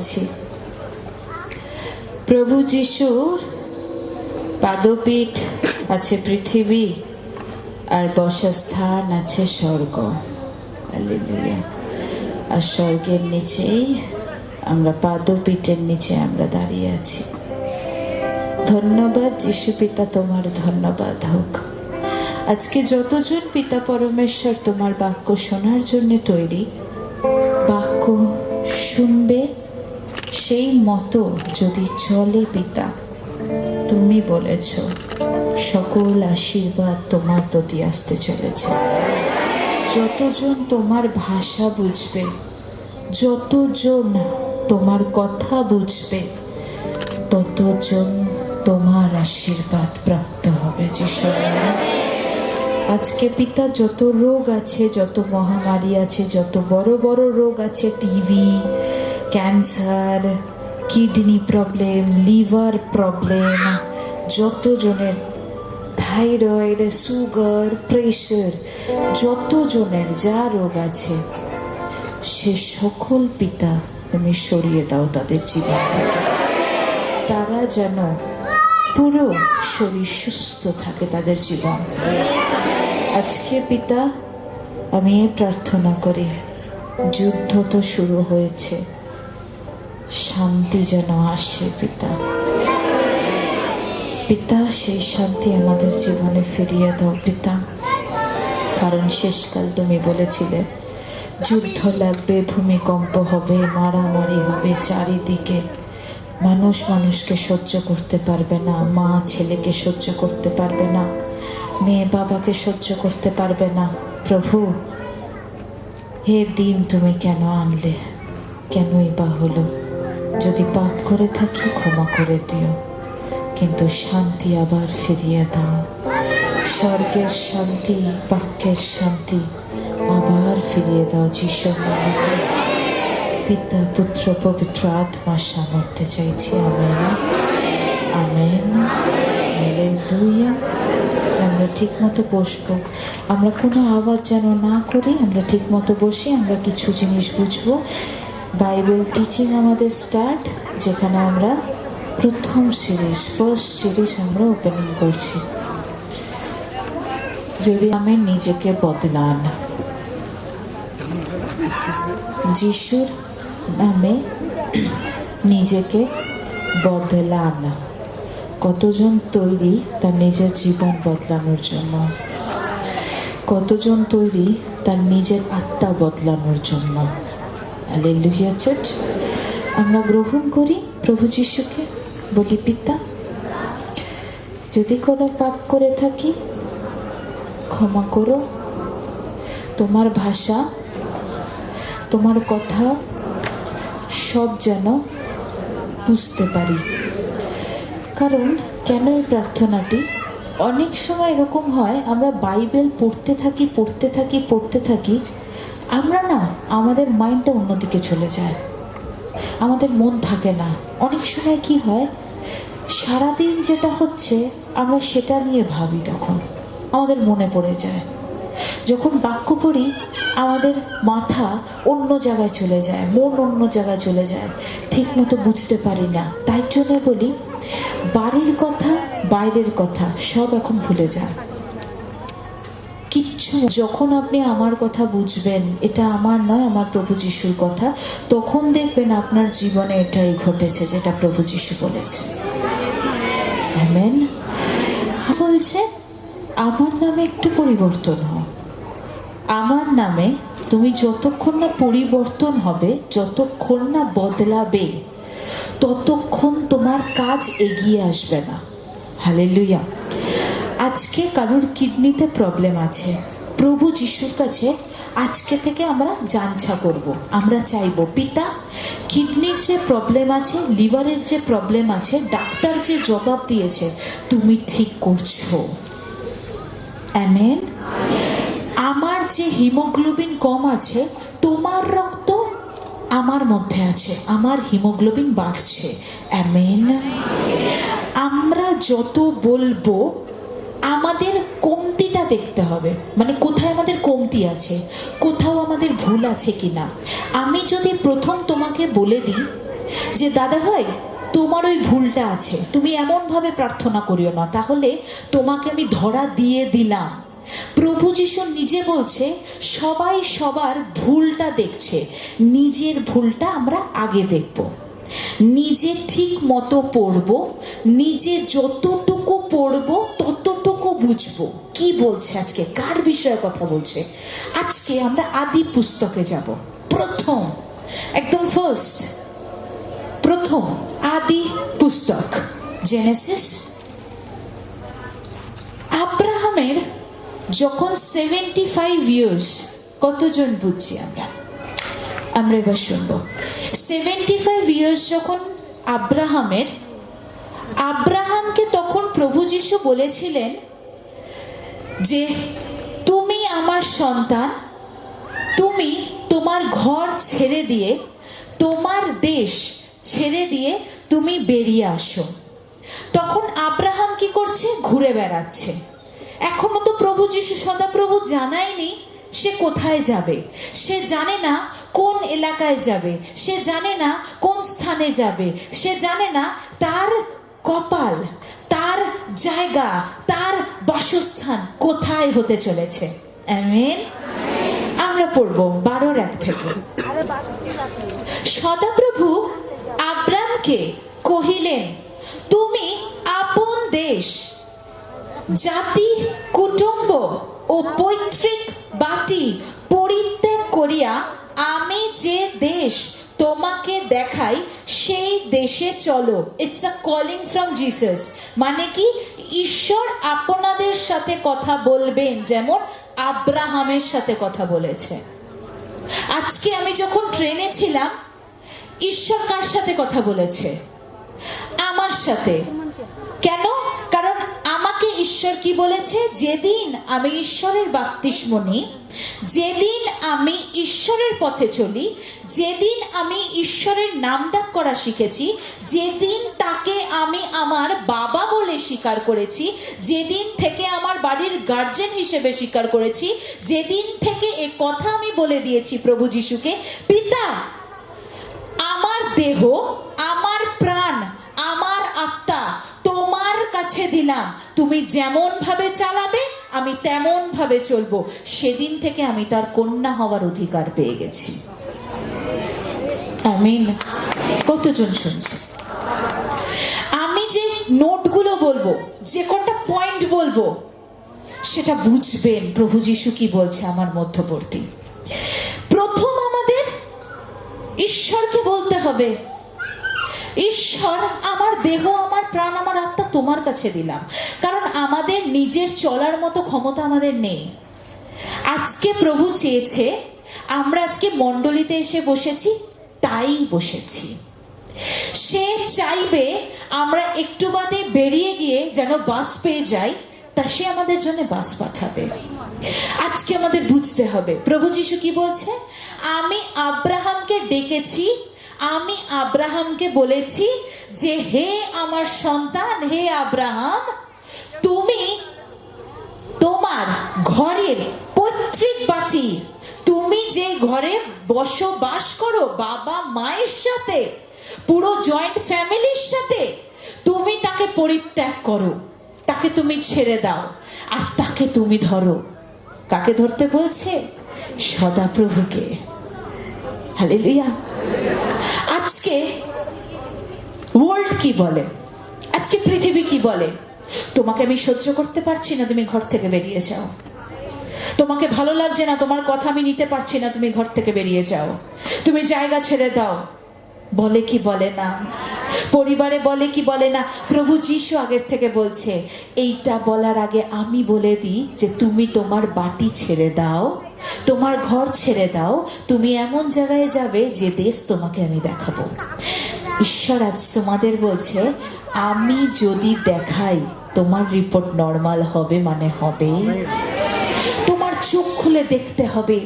আছি। প্রভু যিশুর পাদপীঠ আছে পৃথিবী, আর বসস্থান আছে স্বর্গ। হালেলুয়া। আর স্বর্গের নিচেই আমরা, পাদপীঠের নিচে আমরা দাঁড়িয়ে আছি। ধন্যবাদ যিশু পিতা, তোমার ধন্যবাদ হোক। আজকে যতজন পিতা পরমেশ্বর তোমার বাক্য শোনার জন্য তৈরি, বাক্য শুনবে সেই মতো যদি চলে পিতা, তুমি বলেছ সকল আশীর্বাদ তোমার প্রতি আসতে চলেছে। যতজন তোমার ভাষা বুঝবে, যতজন তোমার কথা বুঝবে, ততজন তোমার আশীর্বাদ প্রাপ্ত হবে যিশু। আজকে পিতা যত রোগ আছে, যত মহামারী আছে, যত বড় বড় রোগ আছে, TB, cancer, kidney problem, liver problem, যতজনের থাইরয়েড, সুগার, প্রেশার, যতজনের যা রোগ আছে, সে সকল পিতা তুমি সরিয়ে দাও তাদের জীবন থেকে। তারা যেন পুরো শরীর সুস্থ থাকে তাদের জীবন। আজকে পিতা আমি প্রার্থনা করি, যুদ্ধ তো শুরু হয়েছে, শান্তি যেন আসে পিতা। পিতা সেই শান্তি আমাদের জীবনে ফিরিয়ে দাও পিতা, কারণ শেষকাল তুমি বলেছিলে যুদ্ধ লাগবে, ভূমিকম্প হবে, মারামারি হবে চারিদিকে। মানুষ মানুষকে সহ্য করতে পারবে না, মা ছেলেকে সহ্য করতে পারবে না, মেয়ে বাবাকে সহ্য করতে পারবে না। প্রভু, হে দিন তুমি কেন আনলে? কেনই বা হলো? যদি পাপ করে থাকি ক্ষমা করে দিও, কিন্তু শান্তি আবার ফিরিয়ে দাও। স্বর্গের শান্তি, বাক্যের শান্তি আবার ফিরিয়ে দাও যিশু। পিতা, পুত্র, পবিত্র আত্মার সামর্থ্যে চাইছি। Amen, amen, hallelujah. আমরা ঠিক মতো বসবো, আমরা কোনো আওয়াজ যেন না করি, আমরা ঠিক মতো বসি, আমরা কিছু জিনিস বুঝবো। বাইবেল টিচিং আমাদের স্টার্ট, যেখানে আমরা প্রথম সিরিজ, ফার্স্ট সিরিজ আমরা ওপেনিং করছি। যদি আমি নিজেকে বদলান, যিশুর নামে নিজেকে বদলান। কতজন তৈরি তার নিজের জীবন বদলানোর জন্য? কতজন তৈরি তার নিজের আত্মা বদলানোর জন্য? Hallelujah church. আমরা গ্রহণ করি প্রভু যিশুকে, বলি পিতা, যদি কোনো পাপ করে থাকি ক্ষমা করো। তোমার ভাষা, তোমার কথা সব যেন বুঝতে পারি। কারণ কেন এই প্রার্থনাটি? অনেক সময় এরকম হয়, আমরা বাইবেল পড়তে থাকি, আমরা না, আমাদের মাইন্ডটা অন্যদিকে চলে যায়, আমাদের মন থাকে না। অনেক সময় কি হয়, সারাদিন যেটা হচ্ছে আমরা সেটা নিয়ে ভাবি, তখন আমাদের মনে পড়ে যায়। যখন বাক্য পড়ি আমাদের মাথা অন্য জায়গায় চলে যায়, মন অন্য জায়গায় চলে যায়, ঠিক মতো বুঝতে পারি না। তাই জন্য বলি, বাড়ির কথা, বাইরের কথা সব এখন ভুলে যান। কিচ্ছু, যখন আপনি আমার কথা বুঝবেন, এটা আমার নয়, আমার প্রভু যিশুর কথা, তখন দেখবেন আপনার জীবনে এটাই ঘটেছে যেটা প্রভু যিশু বলেছে। আমেন। বলছে আমার নামে একটু পরিবর্তন হয়। আমার নামে তুমি যতক্ষণ না পরিবর্তন হবে, যতক্ষণ না বদলাবে, ততক্ষণ তোমার কাজ এগিয়ে আসবে না। হালেলুয়া। আজকে কারোর কিডনিতে প্রবলেম আছে, প্রভু যিশুর কাছে আজকে থেকে আমরা জানছা করব। আমরা চাইবো, পিতা, কিডনির যে প্রবলেম আছে, লিভারের যে প্রবলেম আছে, ডাক্তার যে জবাব দিয়েছে তুমি ঠিক করছো। আমেন। আমার যে হিমোগ্লোবিন কম আছে, তোমার রক্ত আমার মধ্যে আছে, আমার হিমোগ্লোবিন বাড়ছে। আমেন। আমরা যত বলবো, আমাদের কমতিটা দেখতে হবে, মানে কোথায় আমাদের কমতি আছে, কোথাও আমাদের ভুল আছে কিনা। আমি যদি প্রথম তোমাকে বলে দিই যে দাদা ভাই তোমার ওই ভুলটা আছে, তুমি এমন ভাবে প্রার্থনা করিও না, তাহলে তোমাকে আমি ধরা দিয়ে দিলাম। প্রভু যিশু নিজে বলছে সবাই সবার ভুলটা দেখছে, নিজের ভুলটা আমরা আগে দেখব। নিজে ঠিক মতো পড়বো, নিজে যতটুকু পড়বো ততটুকু বুঝবো। কি বলছে আজকে, কার বিষয়ে কথা বলছে? আজকে আমরা আদি পুস্তকে যাব। প্রথম, একদম প্রথম আদি পুস্তক জেনেসিস। আব্রাহামের যখন 75 ইয়ার্স, কতজন বুঝছি আমরা এবার শুনবো। 75 ইয়ার্স যখন আব্রাহামকে তখন প্রভু যিশু বলেছিলেন যে তুমি আমার সন্তান, তুমি তোমার ঘর ছেড়ে দিয়ে, তোমার দেশ ছেড়ে দিয়ে তুমি বেরিয়ে আসো। তখন আব্রাহাম কি করছে? ঘুরে বেড়াচ্ছে। এখনো তো প্রভু যিশু সদাপ্রভু জানায়নি সে কোথায় যাবে, সে জানে না কোন এলাকায় যাবে, সে জানে না কোন স্থানে যাবে, সে জানে না তার কপাল, তার জায়গা, তার বাসস্থান কোথায় হতে চলেছে। আমেন। আমরা পড়বো 12:1 থেকে। সদাপ্রভু আব্রামকে কহিলেন, তুমি আপন দেশ, জাতি, কুটুম্ব ও পৈতৃক বাটি পরিত্যাগ করিয়া আমি যে দেশ তোমাকে দেখাই সেই দেশে চলো। It's a calling from Jesus. মানে কি? ঈশ্বর আপনাদের সাথে কথা বলবেন যেমন আব্রাহামের সাথে কথা বলেছে। আজকে আমি যখন ট্রেনে ছিলাম, ঈশ্বর কার সাথে কথা বলেছে? আমার সাথে। কেন? কারণ আমাকে ঈশ্বর কি বলেছে? যেদিন আমি ঈশ্বরের বাপ্তিস্ম নিই, যেদিন আমি ঈশ্বরের পথে চলি, যেদিন আমি ঈশ্বরের নাম ডাক করা শিখেছি, যেদিন তাকে আমি আমার বাবা বলে স্বীকার করেছি, যেদিন থেকে আমার বাড়ির গার্জেন হিসেবে স্বীকার করেছি, যেদিন থেকে এ কথা আমি বলে দিয়েছি প্রভু যিশুকে, পিতা আমার দেহ, আমার প্রাণ, আমার আত্মা তোমার কাছে দিলাম, তুমি যেমন ভাবে চালাবে আমি তেমন ভাবে চলবো। সেদিন থেকে আমি তার কন্যা হওয়ার অধিকার পেয়ে গেছি। আমিন। কতজন শুনছে? আমি যে নোটগুলো বলবো, যে কটা পয়েন্ট বলবো, সেটা বুঝবেন প্রভু যিশু কি বলছে আমার মধ্যবর্তী। প্রথম আমাদের ঈশ্বরকে বলতে হবে, ঈশ্বর আমার দেহ, আমার প্রাণ, আমার আত্মা তোমার কাছে দিলাম। কারণ আমাদের নিজের চলার মতো ক্ষমতা আমাদের নেই। আজকে প্রভু চেয়েছে, আমরা আজকে মণ্ডলীতে এসে বসেছি, তাই বসেছি। সে চাইবে আমরা একটু বাদে বেরিয়ে গিয়ে যেন বাস পেয়ে যাই, তা সে আমাদের জন্য বাস পাঠাবে। আজকে আমাদের বুঝতে হবে প্রভু যিশু কি বলছে। আমি আব্রাহামকে ডেকেছি, আমি আব্রাহামকে বলেছি যে হে আমার সন্তান, হে আব্রাহাম, তুমি তোমার ঘরের পৈতৃক বাটি, তুমি যে ঘরে বসবাস করো বাবা মায়ের সাথে, পুরো জয়েন্ট ফ্যামিলির সাথে, তুমি তাকে পরিত্যাগ করো, তাকে তুমি ছেড়ে দাও, আর তাকে তুমি ধরো। কাকে ধরতে বলছে? সদাপ্রভুকে। হালেলুয়া। আজকে ওয়ার্ল্ড কি বলে, আজকে পৃথিবী কি বলে? তোমাকে আমি সহ্য করতে পারছি না, তুমি ঘর থেকে বেরিয়ে যাও। তোমাকে ভালো লাগছে না, তোমার কথা আমি নিতে পারছি না, তুমি ঘর থেকে বেরিয়ে যাও, তুমি জায়গা ছেড়ে দাও। বলে কি বলে না? পরিবারে বলে কি বলে না? প্রভু যিশু আগের থেকে বলছে, এইটা বলার আগে আমি বলে দিই যে তুমি তোমার বাটি ছেড়ে দাও, তোমার ঘর ছেড়ে দাও, তুমি এমন জায়গায় যাবে যে দেশ তোমাকে আমি দেখাবো। ঈশ্বর আজ তোমাদের বলছে, আমি যদি দেখাই তোমার রিপোর্ট নর্মাল হবে, মানে হবে। তোমার চোখ খুলে দেখতে হবে,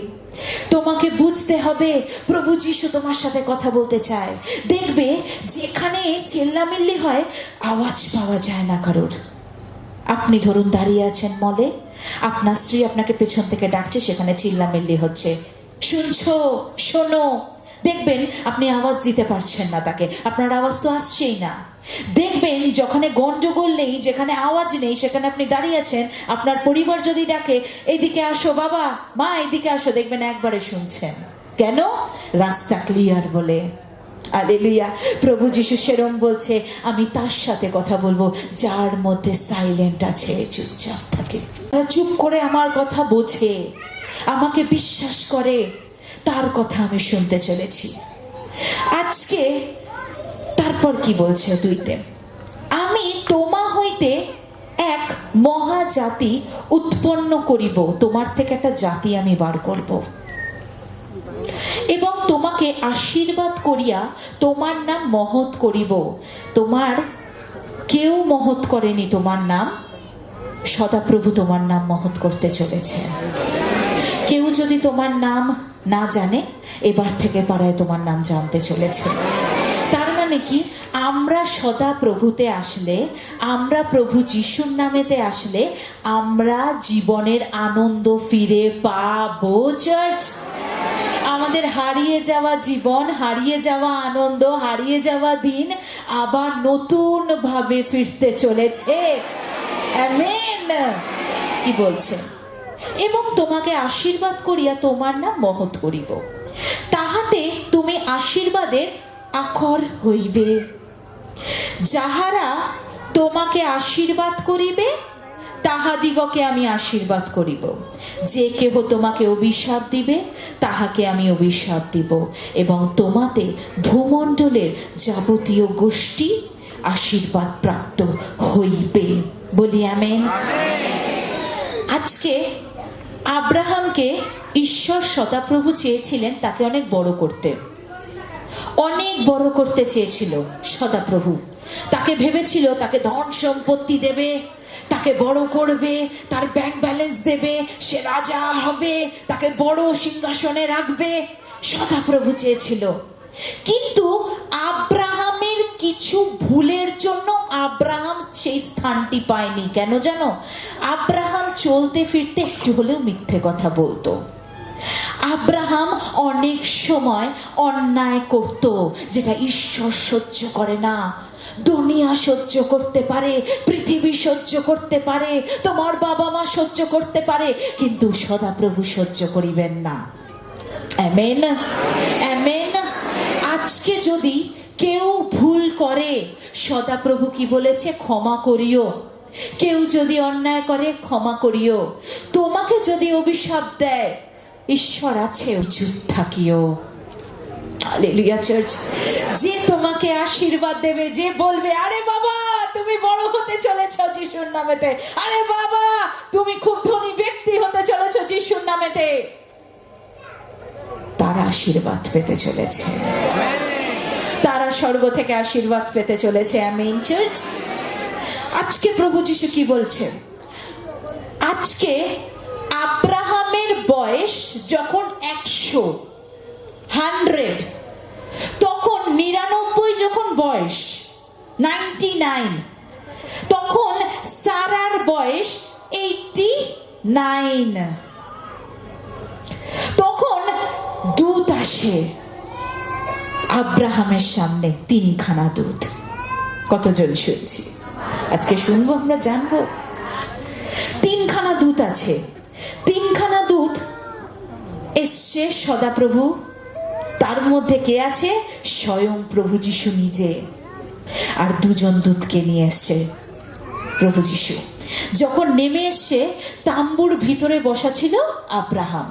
তোমাকে বুঝতে হবে প্রভু যিশু তোমার সাথে কথা বলতে চায়। দেখবে যেখানে চেল্লামিল্লি হয় আওয়াজ পাওয়া যায় না কারোর। আপনি ধরুন দাঁড়িয়ে আছেন মলে, আপনার স্ত্রী আপনাকে পেছন থেকে ডাকছে, সেখানে চিল্লামিল্লি হচ্ছে, শুনছো? শোনো, দেখবেন আপনি আওয়াজ দিতে পারছেন না, তাকে আপনার আওয়াজ তো আসছেই না। দেখবেন যখন গন্ডগোল নেই, যেখানে আওয়াজ নেই, সেখানে আপনি দাঁড়িয়ে আছেন, আপনার পরিবার যদি ডাকে এদিকে আসো বাবা মা এদিকে আসো, দেখবেন একবারে শুনছেন। কেন? রাস্তা ক্লিয়ার বলে। হালেলুয়া। প্রভু যিশু সেরম বলছে, আমি তার সাথে কথা বলবো যার মধ্যে সাইলেন্ট আছে, চুপচাপ থাকে, চুপ করে আমার কথা বোঝে, আমাকে বিশ্বাস করে, তার কথা আমি শুনতে চলেছি আজকে। তারপর কি বলছে 2-তে, আমি তোমা হইতে এক মহাজাতি উৎপন্ন করিব, তোমার থেকে একটা জাতি আমি বার করব, এবং তোমাকে আশীর্বাদ করিয়া তোমার নাম মহৎ করিব। তোমার কেউ মহৎ করেনি তোমার নাম, সদাপ্রভু তোমার নাম মহৎ করতে চলেছে। কেউ যদি তোমার নাম না জানে, এবার থেকে পাড়ায় তোমার নাম জানতে চলেছে। তার মানে কি, আমরা সদা প্রভুতে আসলে, আমরা প্রভু যিশুর নামেতে আসলে আমরা জীবনের আনন্দ ফিরে পাবো। চার্চ, আমাদের হারিয়ে যাওয়া জীবন, হারিয়ে যাওয়া আনন্দ, হারিয়ে যাওয়া দিন আবার নতুন ভাবে ফিরতে চলেছে। আমেন। কি বলছে? এবং তোমাকে আশীর্বাদ করিয়া তোমার নাম মহৎ করিব, তাহাতে তুমি আশীর্বাদের আখর হইবে। যাহারা তোমাকে আশীর্বাদ করিবে তাহাদিগকে আমি আশীর্বাদ করিব, যে কেহ তোমাকে অভিশাপ দিবে তাহাকে আমি অভিশাপ দিব, এবং তোমাতে ভূমণ্ডলের যাবতীয় গোষ্ঠী আশীর্বাদ প্রাপ্ত হইবে। বলি আমেন। আজকে আব্রাহামকে ঈশ্বর সদাপ্রভু চেয়েছিলেন তাকে অনেক বড় করতে, অনেক বড় করতে চেয়েছিল সদাপ্রভু। তাকে ভেবেছিল তাকে ধন সম্পত্তি দেবে, তাকে বড় করবে, তার ব্যাংক ব্যালেন্স দেবে, সে রাজা হবে, তাকে বড় সিংহাসনে রাখবে, সদাপ্রভু চেয়েছিল। কিন্তু আব্রাহামের কিছু ভুলের জন্য আব্রাহাম সেই স্থানটি পায়নি। কেন জানো? আব্রাহাম চলতে ফিরতে একটু হলেও মিথ্যে কথা বলতো। আব্রাহাম অনেক সময় অন্যায় করত, যেটা ঈশ্বর সহ্য করে না। দুনিয়া সহ্য করতে পারে, পৃথিবী সহ্য করতে পারে, তোমার বাবা মা সহ্য করতে পারে, কিন্তু সদাপ্রভু সহ্য করিবেন না। Amen, amen. আজকে যদি কেউ ভুল করে, সদাপ্রভু কি বলেছে? ক্ষমা করিও। কেউ যদি অন্যায় করে, ক্ষমা করিও। তোমাকে যদি অভিশাপ দেয়, ঈশ্বর আছে, চুপ থাকিও। Hallelujah church. যে তোমাকে আশীর্বাদ দেবে, যে বলবে আরে বাবা তুমি বড় হতে চলেছ যিশুর নামেতে, আরে বাবা তুমি খুব ধনী ব্যক্তি হতে চলেছ যিশুর নামেতে, তারা আশীর্বাদ পেতে চলেছে, তারা স্বর্গ থেকে আশীর্বাদ পেতে চলেছে। Amen church. আজকে প্রভু যিশু কি বলছেন? আজকে আব্রাহামের বয়স যখন 100, তখন 99 যখন বয়স 99, তখন সারার বয়স 89। তখন দুধ আসে আব্রাহামের সামনে, 3খানা দুধ। কতজন শুনছি? আজকে শুনবো, আমরা জানবো। 3খানা দুধ আছে। 3খানা দুধ এসছে সদাপ্রভু, তার মধ্যে কে আছে? স্বয়ং প্রভু যিশু নিজে। আর 2জন দূতকে নিয়ে এসছে প্রভু যিশু। যখন নেমে এসছে, তাম্বুর ভিতরে বসা ছিল আব্রাহাম।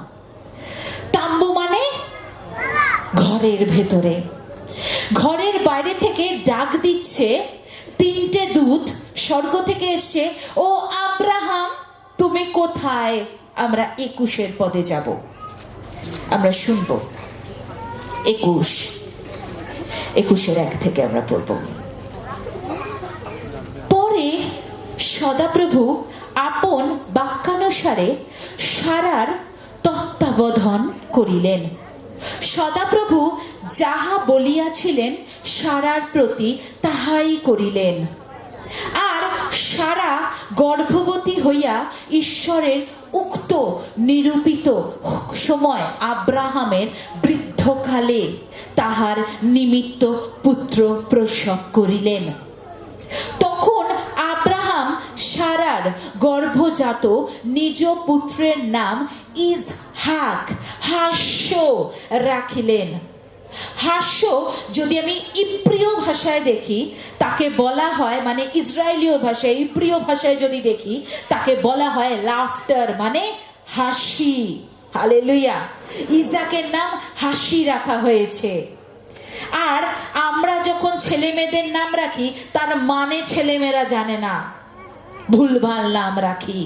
তাম্বু মানে ঘরের ভেতরে। ঘরের বাইরে থেকে ডাক দিচ্ছে 3টে দূত স্বর্গ থেকে এসছে, ও আব্রাহাম তুমি কোথায়? আমরা 21 পদে যাব, আমরা শুনবো। 21-1 থেকে আমরা পড়ব। পরে সদাপ্রভু আপন বাক্যানুসারে সারার তত্ত্বাবধান করিলেন। সদাপ্রভু যাহা বলিয়াছিলেন সারার প্রতি তাহাই করিলেন। আর সারা গর্ভবতী হইয়া ঈশ্বরের উক্ত নিরূপিত সময় আব্রাহামের বৃদ্ধ বৃদ্ধকালে তাহার নিমিত্ত পুত্র প্রসব করিলেন। তখন আব্রাহাম সারার গর্ভজাত নিজ পুত্রের নাম ইসহাক হাস্য রাখিলেন। হাস্য যদি আমি ইব্রিয় ভাষায় দেখি তাকে বলা হয়, মানে ইসরায়েলীয় ভাষায় ইব্রিয় ভাষায় যদি দেখি তাকে বলা হয় লাফটার, মানে হাসি। হালেলুয়া। ইসাকের নাম হাসি রাখা হয়েছে। আর আমরা যখন ছেলে মেয়েদের নাম রাখি তার মানে ছেলেমেয়েরা জানে না, ভুলভাল নাম রাখি।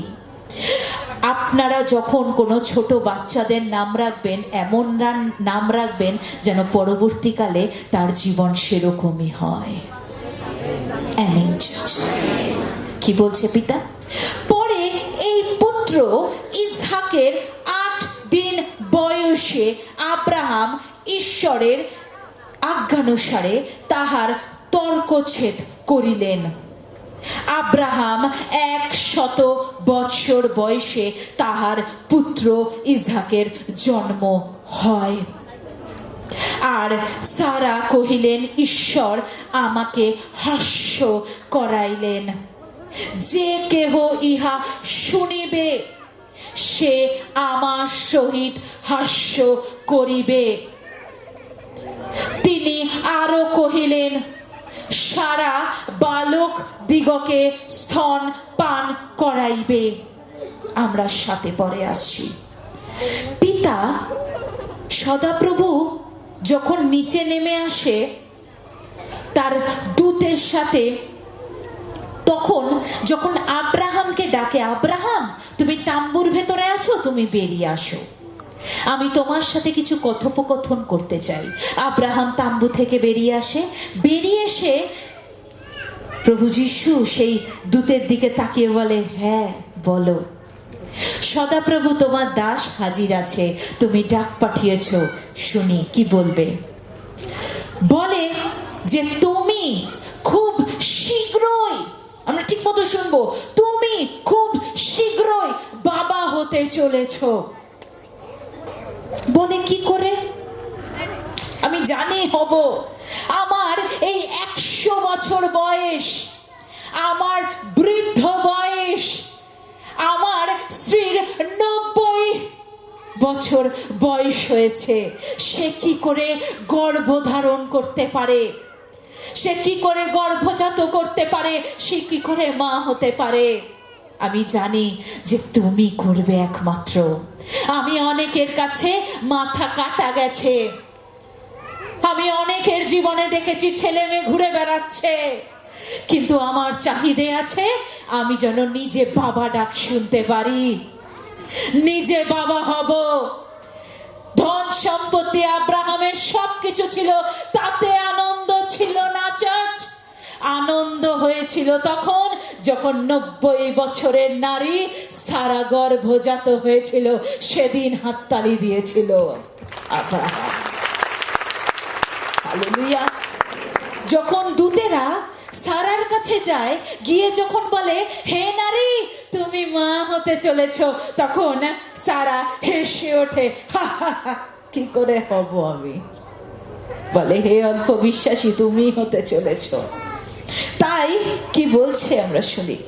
আপনারা যখন কোনো ছোট বাচ্চাদের নাম রাখবেন এমন নাম রাখবেন যেন পরবর্তীকালে তার জীবন সেরকমই হয়। কি বলছে পিতা? পরে এই পুত্র ইসহাকের 8 দিন বয়সে আব্রাহাম ঈশ্বরের আজ্ঞানুসারে তাহার তর্কচ্ছেদ করিলেন। আব্রাহাম 100 বৎসর বয়সে তাহার পুত্র ইসহাকের জন্ম হয়। আর সারা কহিলেন, ঈশ্বর আমাকে হাস্য করাইলেন। যে কেহ ইহা শুনিবে সে আমার সহিত হাস্য করিবে। তিনি আরো কহিলেন, সারা বালক দিগকে স্তন পান করাইবে। আমরা সাথে পরে আসছি। পিতা সদাপ্রভু যখন নিচে নেমে আসে তার দূতের সাথে, তখন যখন আব্রাহামকে ডাকে, আব্রাহাম তুমি তাম্বুর ভেতরে আছো, তুমি বেরিয়ে আসো, আমি তোমার সাথে কিছু কথোপকথন করতে চাই। আব্রাহাম তাম্বু থেকে বেরিয়ে আসে। বেরিয়ে এসে প্রভু যীশু সেই দূতের দিকে তাকিয়ে বলে, হ্যাঁ বলো। সদাপ্রভু তোমার দাস হাজির আছে, তুমি ডাক পাঠিয়েছ, শুনি কি বলবে। বলে যে তুমি খুব শীঘ্রই, আমরা ঠিক মতো শুনবো, তুমি খুব শীঘ্রই বাবা হতে চলেছ। বলে কি করে? আমি জানি হব। আমার এই 100 বছর বয়স, আমার বৃদ্ধ বয়স, আমার স্ত্রীর 90 বছর বয়স হয়েছে। সে কি করে গর্ভধারণ করতে পারে? সে কি করে গর্ভজাত করতে পারে? সে কি করে মা হতে পারে? আমি জানি যে তুমি করবে একমাত্র। আমি অনেকের কাছে মাথা কাটা গেছে, আমি অনেকের জীবনে দেখেছি ছেলে মেয়ে ঘুরে বেড়াচ্ছে, কিন্তু আমার চাহিদা আছে আমি যেন নিজে বাবা ডাক শুনতে পারি, নিজে বাবা হব। ধন সম্পত্তি আব্রাহামের সবকিছু ছিল, তাতে আনন্দ ছিল না চার্চ। আনন্দ হয়েছিল তখন যখন 90 বছরের নারী সারা গর্ভজাত হয়েছিল, সেদিন হাততালি দিয়েছিল আব্রাহাম। হালেলুয়া। যখন দূতেরা সারার কাছে যায়, গিয়ে যখন বলে, হে নারী তুমি মা হতে চলেছ, তখন সারা হেসে ওঠে, কি করে হব আমি? বলে, হে অল্প বিশ্বাসী, তুমি হতে চলেছ। তাই কি বলছে আমরা শুনি,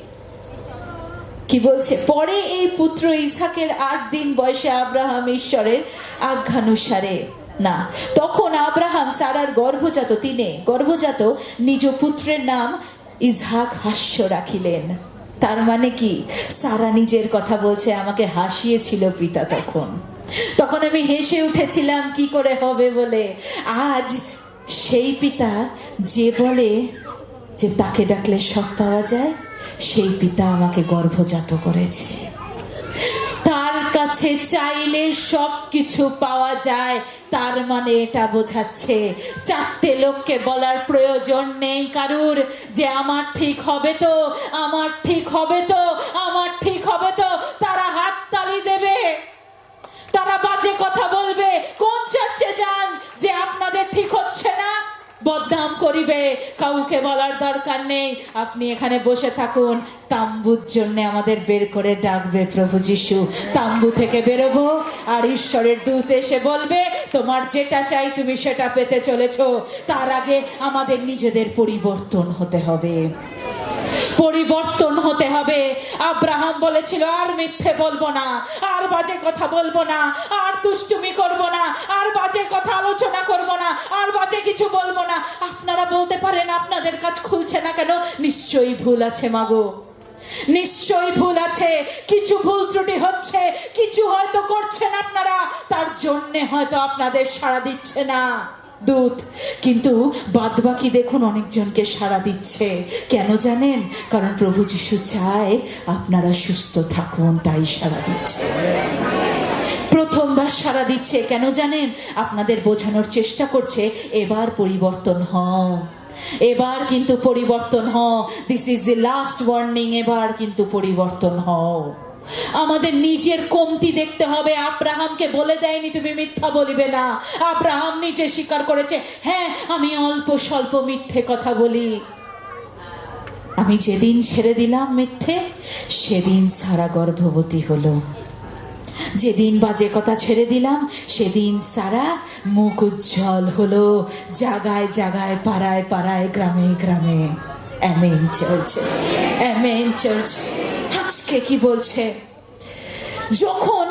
কি বলছে? পরে এই পুত্র ইসহাকের 8 দিন বয়সে আব্রাহাম ঈশ্বরের আজ্ঞানুসারে, না, তখন আব্রাহাম সারার গর্ভজাত নিজ পুত্রের নাম ইসহাক হাস্য রাখিলেন। তার মানে কি? সারা নিজের কথা বলছে, আমাকে হাসিয়েছিল পিতা তখন আমি হেসে উঠেছিলাম কি করে হবে বলে। আজ সেই পিতা যে বলে যে তাকে ডাকলে সব পাওয়া যায়, সেই পিতা আমাকে গর্ভজাত করেছে। তার কাছে চাইলে সব কিছু পাওয়া যায়, তার মানে এটা বোঝাচ্ছে 4টে লোককে বলার প্রয়োজন নেই কারুর যে আমার ঠিক হবে তো, আমার ঠিক হবে তো, আমার ঠিক হবে তো। তারা হাততালি দেবে, তারা বাজে কথা বলবে। কোন চার্চে যান যে আপনাদের ঠিক হচ্ছে না, বদনাম করিবে, কাউকে বলার দরকার নেই, আপনি এখানে বসে থাকুন। তাম্বুর জন্য আমাদের বের করে ডাকবে প্রভু যিশু। তাম্বু থেকে বেরোবো, আর ঈশ্বরের দূত এসে বলবে তোমার যেটা চাই তুমি সেটা পেতে চলেছো। তার আগে আমাদের নিজেদের পরিবর্তন হতে হবে, পরিবর্তন হতে হবে। আব্রাহাম বলেছিল আর মিথ্যে বলবো না, আর বাজে কথা বলবো না, আর দুষ্টুমি করব না, আর বাজে কথা আলোচনা করব না, আর বাজে কিছু বলবো না। আপনারা বলতে পারেন আপনাদের কাজ খুলছে না কেন? নিশ্চয়ই ভুল আছে মাগো, নিশ্চয়ই ভুল আছে, কিছু ভুল ত্রুটি হচ্ছে, কিছু হয়তো করছেন আপনারা, তার জন্যে হয়তো আপনাদের সাড়া দিচ্ছে না দূত। কিন্তু বাদবাকি দেখুন অনেকজনকে সাড়া দিচ্ছে। কেন জানেন? কারণ প্রভু যিশু চায় আপনারা সুস্থ থাকুন, তাই সাড়া দিচ্ছে। প্রথমবার সাড়া দিচ্ছে কেন জানেন? আপনাদের বোঝানোর চেষ্টা করছে এবার পরিবর্তন হও, এবার কিন্তু পরিবর্তন হও। This is the last warning, এবার কিন্তু পরিবর্তন হও। আমাদের নিজের কমতি দেখতে হবে। আব্রাহামকে বলে দেয়নি তুমি মিথ্যা বলিবে না, আব্রাহাম নিজে স্বীকার করেছে হ্যাঁ আমি অল্প স্বল্প মিথ্যে কথা বলি। আমি যেদিন ছেড়ে দিলাম মিথ্যে, সেদিন সারা গর্ভবতী হলো। যেদিন বাজে কথা ছেড়ে দিলাম, সেদিন সারা মুখ উজ্জ্বল হলো, জায়গায় জায়গায়, পাড়ায় পাড়ায়, গ্রামে গ্রামে। Amen church, amen church. আজকে কি বলছে? যখন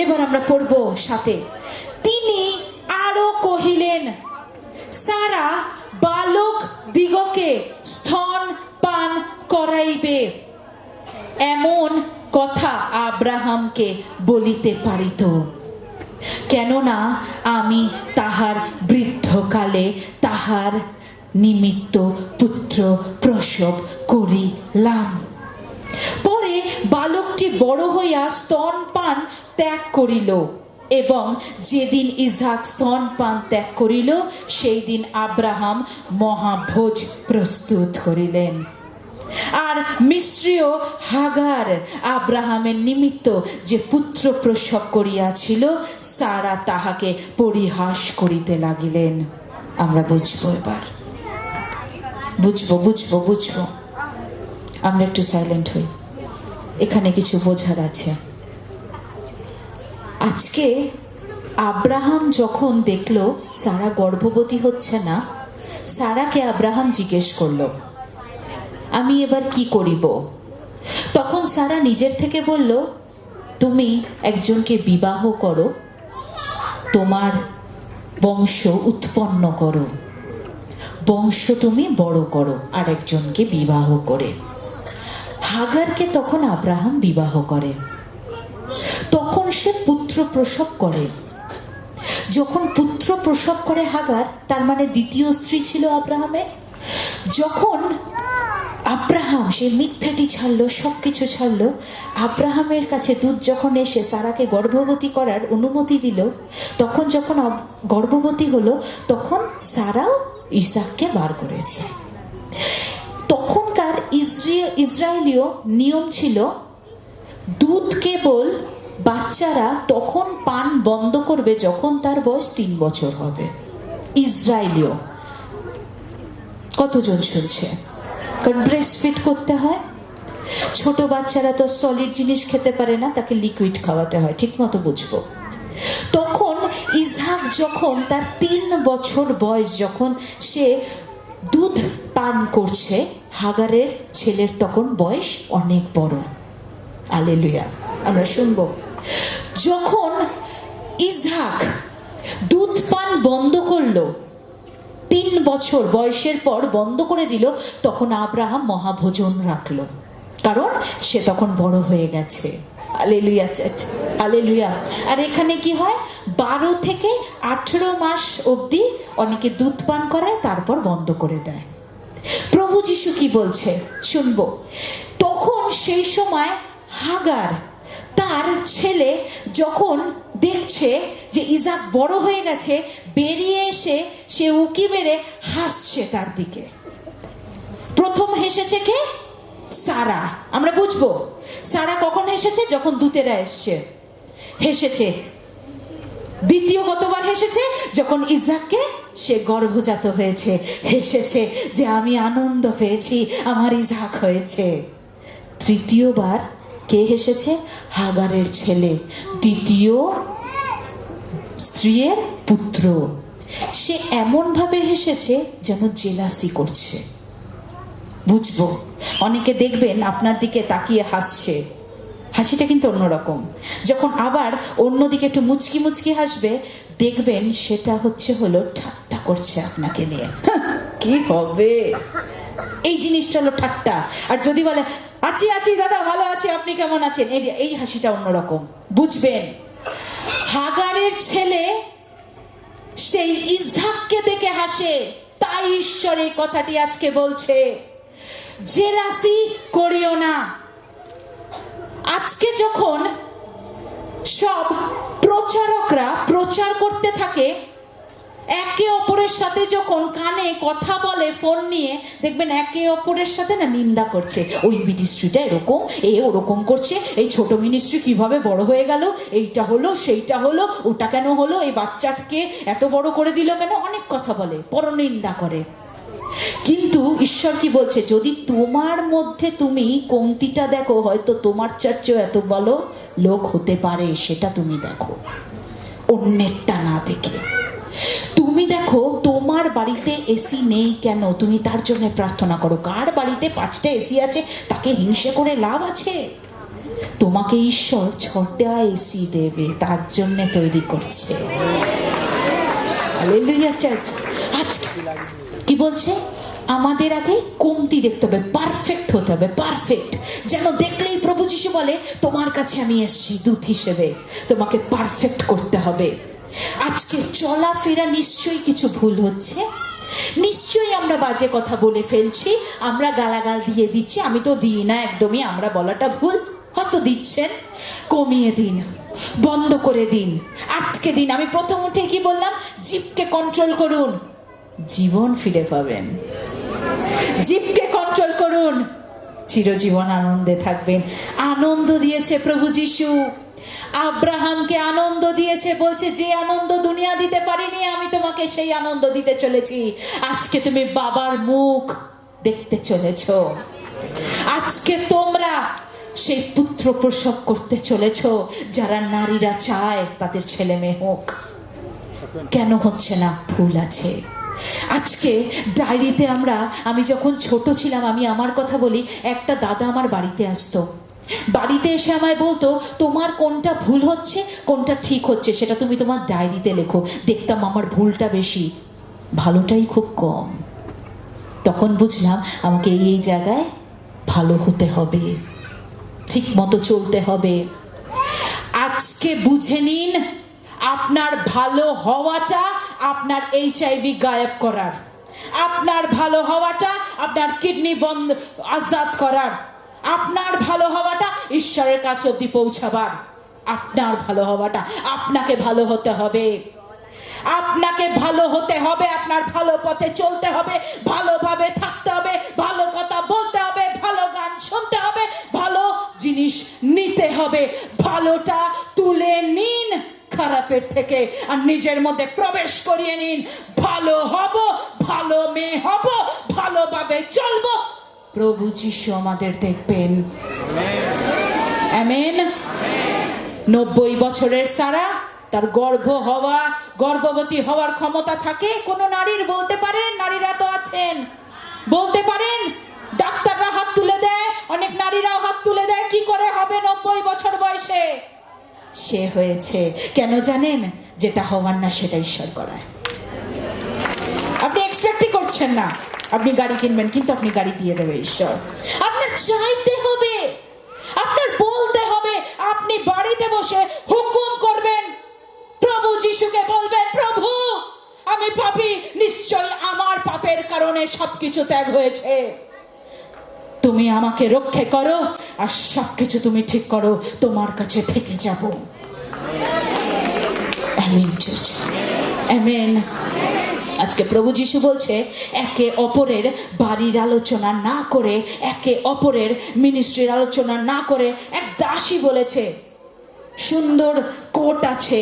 এবার আমরা পড়বো সাথে, তিনি আরো কহিলেন সারা বালক দিগকে স্তন পান করাইবে, এমন কথা আব্রাহামকে বলিতে পারিত, কেননা আমি তাহার বৃদ্ধকালে তাহার নিমিত্ত পুত্র প্রসব করিলাম। পরে বালকটি বড় হইয়া স্তনপান ত্যাগ করিল, এবং যেদিন ইসহাক স্তনপান ত্যাগ করিল, সেই দিন আব্রাহাম মহাভোজ প্রস্তুত করিলেন। আর মিস্রীয় হাগার আব্রাহামের নিমিত্ত যে পুত্র প্রসব করিয়াছিল, সারা তাহাকে পরিহাস করিতে লাগিলেন। আমরা বুঝবো, এবার বুঝবো বুঝবো বুঝবো। আমরা একটু সাইলেন্ট হই, এখানে কিছু বোঝার আছে। আজকে আব্রাহাম যখন দেখলো সারা গর্ভবতী হচ্ছে না, সারাকে আব্রাহাম জিজ্ঞেস করলো আমি এবার কি করিব? তখন সারা নিজের থেকে বলল তুমি একজনকে বিবাহ করো, তোমার বংশ উৎপন্ন করো, বংশ তুমি বড় করো আর একজনকে বিবাহ করে। হাগারকে তখন আব্রাহাম বিবাহ করে, তখন সে পুত্র প্রসব করে। যখন পুত্র প্রসব করে হাগার, তার মানে দ্বিতীয় স্ত্রী ছিল আব্রাহামের। যখন আব্রাহাম সেই মিথ্যাটি ছাড়লো, সবকিছু ছাড়লো, আব্রাহামের কাছে দূত যখন এসে সারাকে গর্ভবতী করার অনুমতি দিল, তখন যখন গর্ভবতী হলো, তখন সারাও ইসাককে বার করেছে। তখনকার ইসরায়েলীয় নিয়ম ছিল দুধ কেবল বাচ্চারা তখন পান বন্ধ করবে যখন তার বয়স 3 বছর হবে। ইসরায়েলীয়, কতজন শুনছে? কারণ ব্রেস্ট ফিড করতে হয়, ছোট বাচ্চারা তো সলিড জিনিস খেতে পারে না, তাকে লিকুইড খাওয়াতে হয়, ঠিক মতো বুঝবো। তখন ইসহাক যখন তার 3 বছর বয়স, যখন সে দুধ পান করছে, হাগারের ছেলের তখন বয়স অনেক বড়। হালেলুয়া, আমরা শুনবো। যখন ইসহাক দুধ পান বন্ধ করলো, 3 বছর বয়সের পর বন্ধ করে দিল, তখন আব্রাহাম মহাভোজন রাখলো, কারণ সে তখন বড় হয়ে গেছে। Hallelujah, hallelujah. আর এখানে কি হয়, 12 থেকে 18 মাস অবধি অনেকে দুধ পান করায়, তারপর বন্ধ করে দেয়। প্রভু যিশু কি বলছে শুনবো। তখন সেই সময় হাগার তার ছেলে যখন দেখছে যে ইসাক বড় হয়ে গেছে, বেরিয়ে এসে সে উকি মেরে হাসছে তার দিকে। প্রথম হেসেছে কে? সারা। আমরা বুঝবো সারা কখন হেসেছে? যখন দূতেরা এসছে, হেসেছে। দ্বিতীয় কতবার হেসেছে? যখন ইসাককে সে গর্ভজাত হয়েছে, হেসেছে যে আমি আনন্দ পেয়েছি, আমার ইসাক হয়েছে। তৃতীয়বার কে হেসেছে? হাগারের ছেলে, দ্বিতীয় স্ত্রীর পুত্র। সে এমন ভাবে হেসেছে যেন জেলাসি করছে। বুঝবো, অনেকে দেখবেন আপনার দিকে তাকিয়ে হাসছে, হাসিটা কিন্তু অন্যরকম। যখন আবার অন্যদিকে একটু মুচকি মুচকি হাসবে, দেখবেন সেটা হলো ঠাট্টা করছে আপনাকে নিয়ে। কি হবে, এই জিনিসটা হলো ঠাট্টা। আর যদি বলে আছি আছি দাদা, ভালো আছি, আপনি কেমন আছেন, এই হাসিটা অন্যরকম। বুঝবেন, হাগারের ছেলে সেই ইসহাককে দেখে হাসে, তাই ঈশ্বর এই কথাটি আজকে বলছে, জেলাসি করিও না। আজকে যখন সব প্রচারকরা প্রচার করতে থাকে, একে অপরের সাথে যখন কানে কথা বলে ফোন নিয়ে, দেখবেন একে অপরের সাথে না নিন্দা করছে। ওই মিনিস্ট্রিটা এরকম, ওরকম করছে, এই ছোট মিনিস্ট্রি কিভাবে বড় হয়ে গেল, এইটা হলো সেইটা হলো, ওটা কেন হলো, এই বাচ্চাকে এত বড় করে দিল কেন, অনেক কথা বলে, পরনিন্দা করে। কিন্তু ঈশ্বর কি বলছে? যদি তোমার মধ্যে তুমি কমতিটা দেখো, হয়তো তোমার চার্চেও এত ভালো লোক হতে পারে, সেটা তুমি দেখো, অন্যেরটা না দেখে। তুমি দেখো তোমার বাড়িতে এসি নেই কেন, তুমি তার জন্য প্রার্থনা করো। কার বাড়িতে 5টা এসি আছে তাকে হিংসে করে লাভ আছে? তোমাকে ঈশ্বর 6টা এসি দেবে, তার জন্য তৈরি করছে। Hallelujah church. আজকে কি বলছে? আমাদের আগে কমতি দেখতে হবে, পারফেক্ট হতে হবে, পারফেক্ট। যেন দেখলেই প্রভু যিশু বলে, তোমার কাছে আমি এসেছি দূত হিসেবে, তোমাকে পারফেক্ট করতে হবে। আজকে চলাফেরা নিশ্চয়ই কিছু ভুল হচ্ছে, নিশ্চয়ই আমরা বাজে কথা বলে ফেলছি, আমরা গালাগাল দিয়ে দিচ্ছি। আমি তো দিই না একদমই, আমরা বলাটা ভুল, হয়তো দিচ্ছেন। কমিয়ে দিন, বন্ধ করে দিন, আটকে দিন। আমি প্রথম উঠে কি বললাম? জিভকে কন্ট্রোল করুন, জীবন ফিরে পাবেন। জিভকে কন্ট্রোল করুন, চিরজীবন আনন্দে থাকবেন। আনন্দ দিয়েছে প্রভু যিশু, আব্রাহামকে আনন্দ দিয়েছে, বলছে যে আনন্দ দুনিয়া দিতে পারিনি, আমি তোমাকে সেই আনন্দ দিতে চলেছি। আজকে তুমি বাবার মুখ দেখতে চলেছ, আজকে তোমরা সেই পুত্র প্রসব করতে চলেছ, যারা নারীরা চায় তাদের ছেলে মেয়ে হোক। কেন হচ্ছে না? ভুল আছে। আজকে ডায়েরিতে আমি যখন ছোট ছিলাম, আমি আমার কথা বলি, একটা দাদা আমার বাড়িতে আসতো, বাড়িতে এসে আমায় বলতো, তোমার কোনটা ভুল হচ্ছে কোনটা ঠিক হচ্ছে সেটা তুমি তোমার ডায়েরিতে লেখো। দেখতাম আমার ভুলটা বেশি, ভালোটাই খুব কম। তখন বুঝলাম আমাকে এই জায়গায় ভালো হতে হবে, ঠিক মতো চলতে হবে। আজকে বুঝে নিন, আপনার ভালো হওয়াটা আপনার HIV গায়েব করার, আপনার ভালো হওয়াটা আপনার কিডনি বন্ধ আজাদ করার, আপনার ভালো হওয়াটা ঈশ্বরের কাছে অব্দি পৌঁছাবার। আপনার ভালো হওয়াটা, আপনাকে ভালো হতে হবে, আপনাকে ভালো হতে হবে, আপনার ভালো পথে চলতে হবে, ভালোভাবে থাকতে হবে, ভালো কথা বলতে হবে, ভালো গান শুনতে হবে, ভালো জিনিস নিতে হবে। ভালোটা তুলে নিন খারাপের থেকে, আর নিজের মধ্যে প্রবেশ করিয়ে নিন। ভালো হব, ভালো মেয়ে হব, ভালোভাবে চলবো, প্রভু যিশু আমাদের দেখবেন। আমেন। 90 বছরের সারা, তার গর্ভবতী হওয়ার ক্ষমতা থাকে কোন নারীর? বলতে পারেন? নারীরা তো আছেন, বলতে পারেন? ডাক্তাররা হাত তুলে দেয়, অনেক নারীরাও হাত তুলে দেয়। কি করে হবে 90 বছর বয়সে? সে হয়েছে। কেন জানেন? যেটা হওয়ার না সেটা ঈশ্বর করায়। আপনি এক্সপেক্টই করছেন না, আপনি গাড়ি কিনবেন, কিন্তু আপনি গাড়ি দিয়ে দেবে ঈশ্বর। আপনার চাইতে হবে, আপনার বলতে হবে, আপনি বাড়িতে বসে হুকুম করবেন, প্রভু যিশুকে বলবেন, প্রভু আমি পাপী, নিশ্চয় আমার পাপের কারণে সবকিছু ত্যাগ হয়েছে, তুমি আমাকে রক্ষা করো, আর সবকিছু তুমি ঠিক করো, তোমার কাছে থেকে যাব। Amen church, amen. আজকে প্রভু যিশু বলছে, একে অপরের বাড়ির আলোচনা না করে, একে অপরের মিনিস্ট্রির আলোচনা না করে। এক দাসী বলেছে, সুন্দর কোট আছে,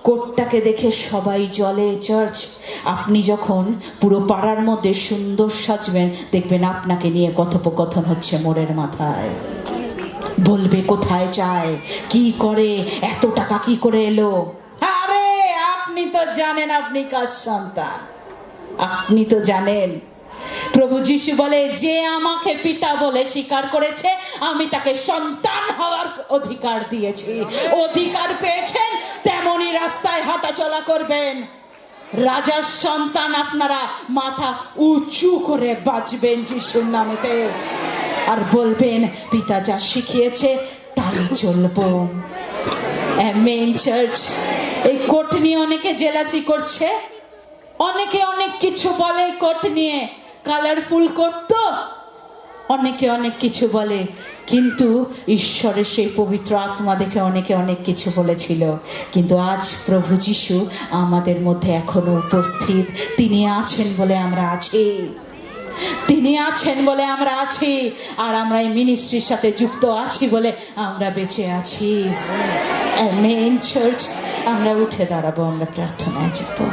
কোটটাকে দেখে সবাই জলে চার্চ। আপনি যখন পুরো পাড়ার মধ্যে সুন্দর সাজবেন, দেখবেন আপনাকে নিয়ে কথোপকথন হচ্ছে মোড়ের মাথায়। বলবে কোথায় যায়, কি করে, এত টাকা কি করে এলো। আরে আপনি তো জানেন আপনি কার সন্তান, আপনি তো জানেন। প্রভু যিশু বলে, যে আমাকে পিতা বলে স্বীকার করেছে, আমি তাকে সন্তান হওয়ার অধিকার দিয়েছি। অধিকার পেয়েছেন, তেমনি রাস্তায় হাঁটা চলা করবেন। রাজার সন্তান আপনারা মাথা উঁচু করে বাঁচবেন যিশুর নামেতে, আর বলবেন পিতা যা শিখিয়েছে তাই চলবো। Amen church. এই কোট নিয়ে অনেকে জেলাসি করছে, অনেকে অনেক কিছু বলে কোট নিয়ে, কালারফুল কোট তো, অনেকে অনেক কিছু বলে। কিন্তু ঈশ্বরের সেই পবিত্র আত্মা দেখে অনেকে অনেক কিছু বলেছিল। কিন্তু আজ প্রভু যিশু আমাদের মধ্যে এখনো উপস্থিত। তিনি আছেন বলে আমরা আছি, তিনি আছেন বলে আমরা আছি, আর আমরা এই মিনিস্ট্রির সাথে যুক্ত আছি বলে আমরা বেঁচে আছি। Amen church. আমরা উঠে দাঁড়াবো, আমরা প্রার্থনায় যাবো।